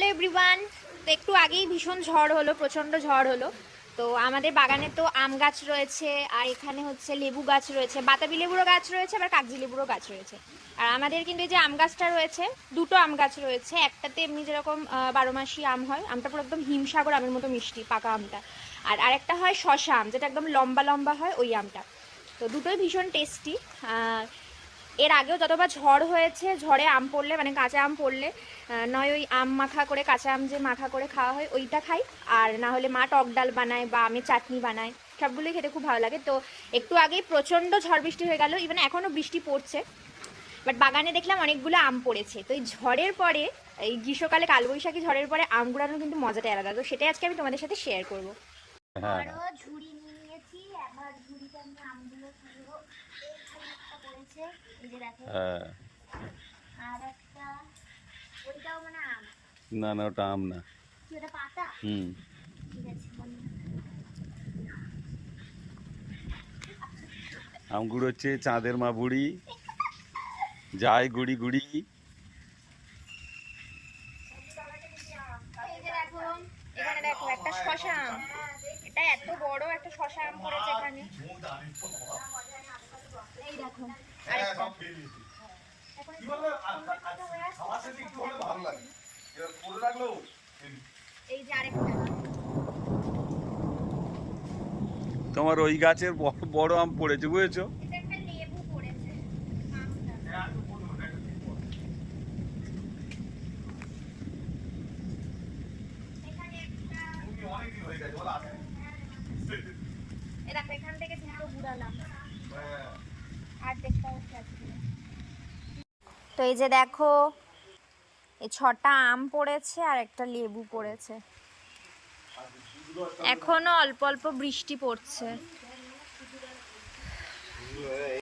Hello everyone. তো একটু আগেই ভীষণ ঝড় হলো, প্রচণ্ড ঝড় হলো। তো আমাদের বাগানে তো আম গাছ রয়েছে, আর এখানে হচ্ছে লেবু গাছ রয়েছে, বাতাবি লেবুরও গাছ রয়েছে, আবার কাগজি লেবুরও গাছ রয়েছে। আর আমাদের কিন্তু এই যে আম গাছটা রয়েছে, দুটো আম গাছ রয়েছে। একটাতে এমনি যেরকম 12 মাসি আম হয়, আমটা পুরো একদম হিমসাগর আমের মতো মিষ্টি পাকা আমটা। আর আরেকটা হয় শশা আম, যেটা একদম লম্বা লম্বা হয়, ওই আমটা। তো দুটোই ভীষণ টেস্টি। এর আগেও যতবার ঝড় হয়েছে, ঝড়ে আম পড়লে মানে কাঁচা আম পড়লে নয় ওই আম মাখা করে, কাঁচা আম যে মাখা করে খাওয়া হয় ওইটা খাই, আর না হলে মা টক ডাল বানায় বা আমের চাটনি বানায়, সবগুলোই খেতে খুব ভালো লাগে। তো একটু আগেই প্রচণ্ড ঝড় বৃষ্টি হয়ে গেল, ইভেন এখনও বৃষ্টি পড়ছে, বাট বাগানে দেখলাম অনেকগুলো আম পড়েছে। তো এই ঝড়ের পরে, এই গ্রীষ্মকালে কালবৈশাখী ঝড়ের পরে আম কুড়ানোর কিন্তু মজাটাই আলাদা। তো সেটাই আজকে আমি তোমাদের সাথে শেয়ার করবো। হ্যাঁ আরও ঝুড়ি নিয়ে নিয়েছি, এবার ঝুড়িতে আমি আমগুলো তুলবো। এইখানে একটা পড়েছে, এই যে দেখো। হ্যাঁ আর একটা, ওইটাও মানে আম। না না ওটা আম না। কি ওটা পাতা? ঠিক আছে আমগুলো হচ্ছে চাঁদের মা বুড়ি যায় গুড়ি গুড়ি। এই যে দেখো, এখানে দেখো একটা শশা আম। এটা এত বড় একটা শশা আম পড়েছে এখানে। এই দেখো আরেকটা। এই যে আরেকটা। তোমার ওই গাছের বড় আম পড়েছে, বুঝেছো? এটা একটা লেবু পড়েছে। এখানে একটা, এই দেখো এখান থেকে দুটো ঘুরালাম। আর দেখতে হচ্ছে। তো এই যে দেখো, এই 6টা আম পড়েছে আর একটা লেবু পড়েছে। এখনো অল্প অল্প বৃষ্টি পড়ছে।